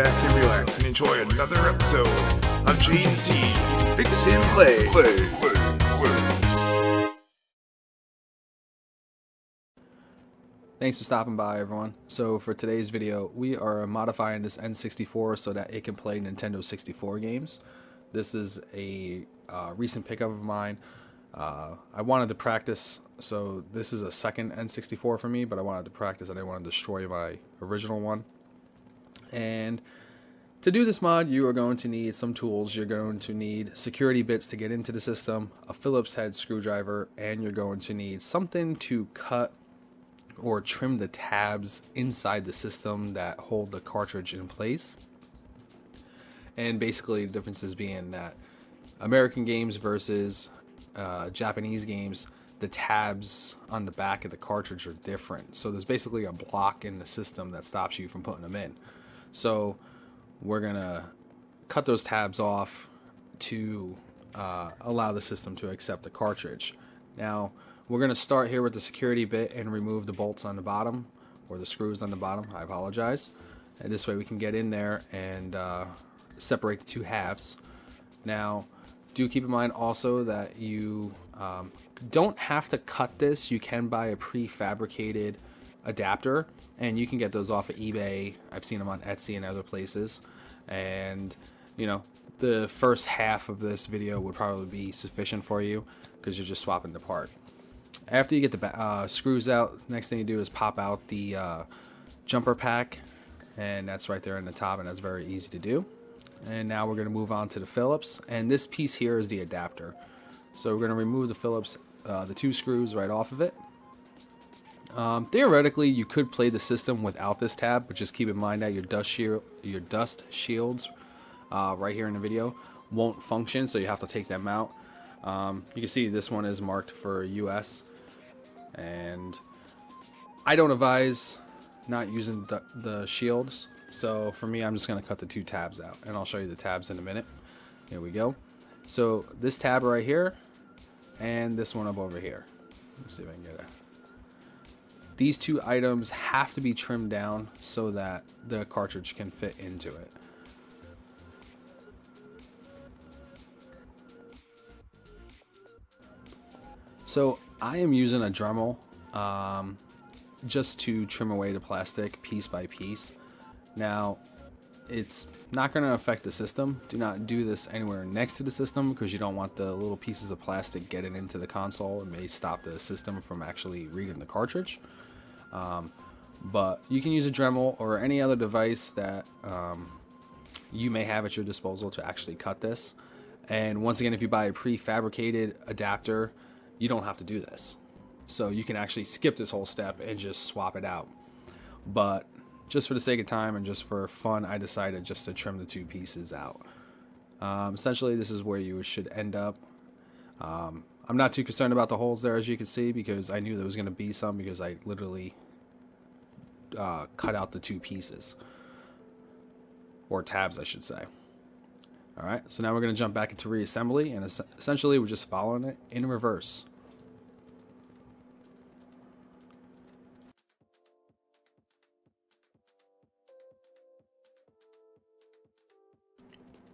back and relax and enjoy another episode of JNC Fix and Play. Thanks for stopping by, everyone. So for today's video, we are modifying this N64 so that it can play Nintendo 64 games. This is a recent pickup of mine. I wanted to practice, so this is a second N64 for me, but I wanted to practice. I didn't want to destroy my original one. And to do this mod, you are going to need some tools. You're going to need security bits to get into the system, a Phillips head screwdriver, and you're going to need something to cut or trim the tabs inside the system that hold the cartridge in place. And basically the differences being that American games versus Japanese games, the tabs on the back of the cartridge are different. So there's basically a block in the system that stops you from putting them in. So we're gonna cut those tabs off to allow the system to accept the cartridge. Now we're going to start here with the security bit and remove the bolts on the bottom, or the screws on the bottom, I apologize. And this way we can get in there and separate the two halves. Now, do keep in mind also that you don't have to cut this. You can buy a prefabricated adapter, and you can get those off of eBay. I've seen them on Etsy and other places. And, you know, the first half of this video would probably be sufficient for you because you're just swapping the part. After you get the screws out, next thing you do is pop out the jumper pack, and that's right there in the top, and that's very easy to do. And now we're going to move on to the Phillips, and this piece here is the adapter. So we're going to remove the Phillips, the two screws right off of it. Theoretically, you could play the system without this tab, but just keep in mind that your dust shields right here in the video won't function, so you have to take them out. You can see this one is marked for US, and I don't advise not using the shields. So for me, I'm just going to cut the two tabs out, and I'll show you the tabs in a minute. Here we go. So this tab right here and this one up over here. Let's see if I can get it. These two items have to be trimmed down so that the cartridge can fit into it. So I am using a Dremel just to trim away the plastic piece by piece. Now, it's not going to affect the system. Do not do this anywhere next to the system because you don't want the little pieces of plastic getting into the console. It may stop the system from actually reading the cartridge. But you can use a Dremel or any other device that you may have at your disposal to actually cut this. And once again, if you buy a prefabricated adapter, you don't have to do this. So you can actually skip this whole step and just swap it out. But just for the sake of time and just for fun, I decided just to trim the two pieces out. Essentially, this is where you should end up. I'm not too concerned about the holes there, as you can see, because I knew there was going to be some because I literally cut out the two pieces. Or tabs, I should say. Alright, so now we're going to jump back into reassembly, and essentially we're just following it in reverse.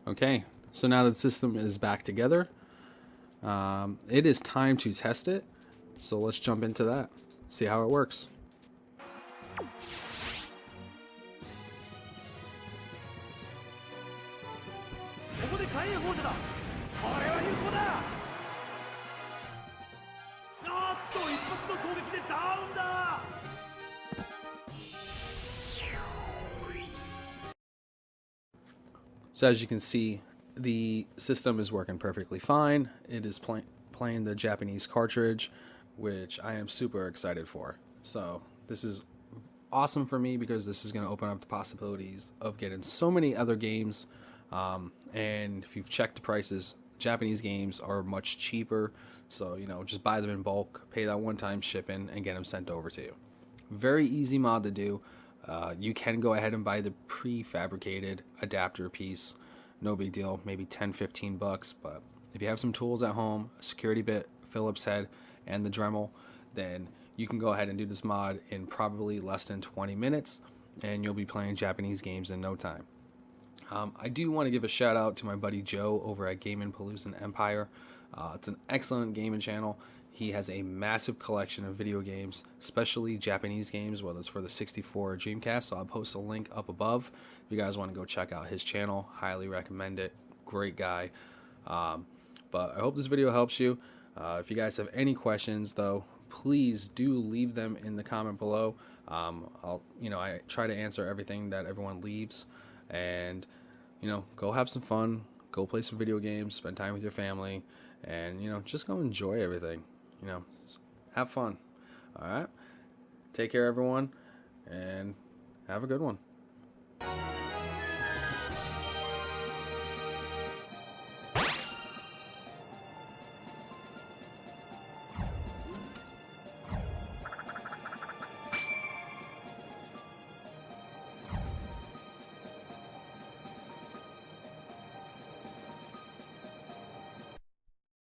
Okay, so now that the system is back together, it is time to test it. So let's jump into that, see how it works. So as you can see, the system is working perfectly fine. It is playing the Japanese cartridge, which I am super excited for. So this is awesome for me because this is going to open up the possibilities of getting so many other games. And if you've checked the prices, Japanese games are much cheaper. So, you know, just buy them in bulk, pay that one-time shipping, and get them sent over to you. Very easy mod to do. You can go ahead and buy the prefabricated adapter piece. No big deal, maybe 10-15 bucks. But if you have some tools at home, a security bit, Phillips head, and the Dremel, then you can go ahead and do this mod in probably less than 20 minutes, and you'll be playing Japanese games in no time. I do want to give a shout out to my buddy Joe over at Gaming Palooza Empire. It's an excellent gaming channel. He has a massive collection of video games, especially Japanese games, whether it's for the 64 or Dreamcast. So I'll post a link up above if you guys want to go check out his channel. Highly recommend it. Great guy. But I hope this video helps you. If you guys have any questions, though, please do leave them in the comment below. I try to answer everything that everyone leaves, and go have some fun, go play some video games, spend time with your family, and just go enjoy everything. Have fun. All right, take care, everyone, and have a good one.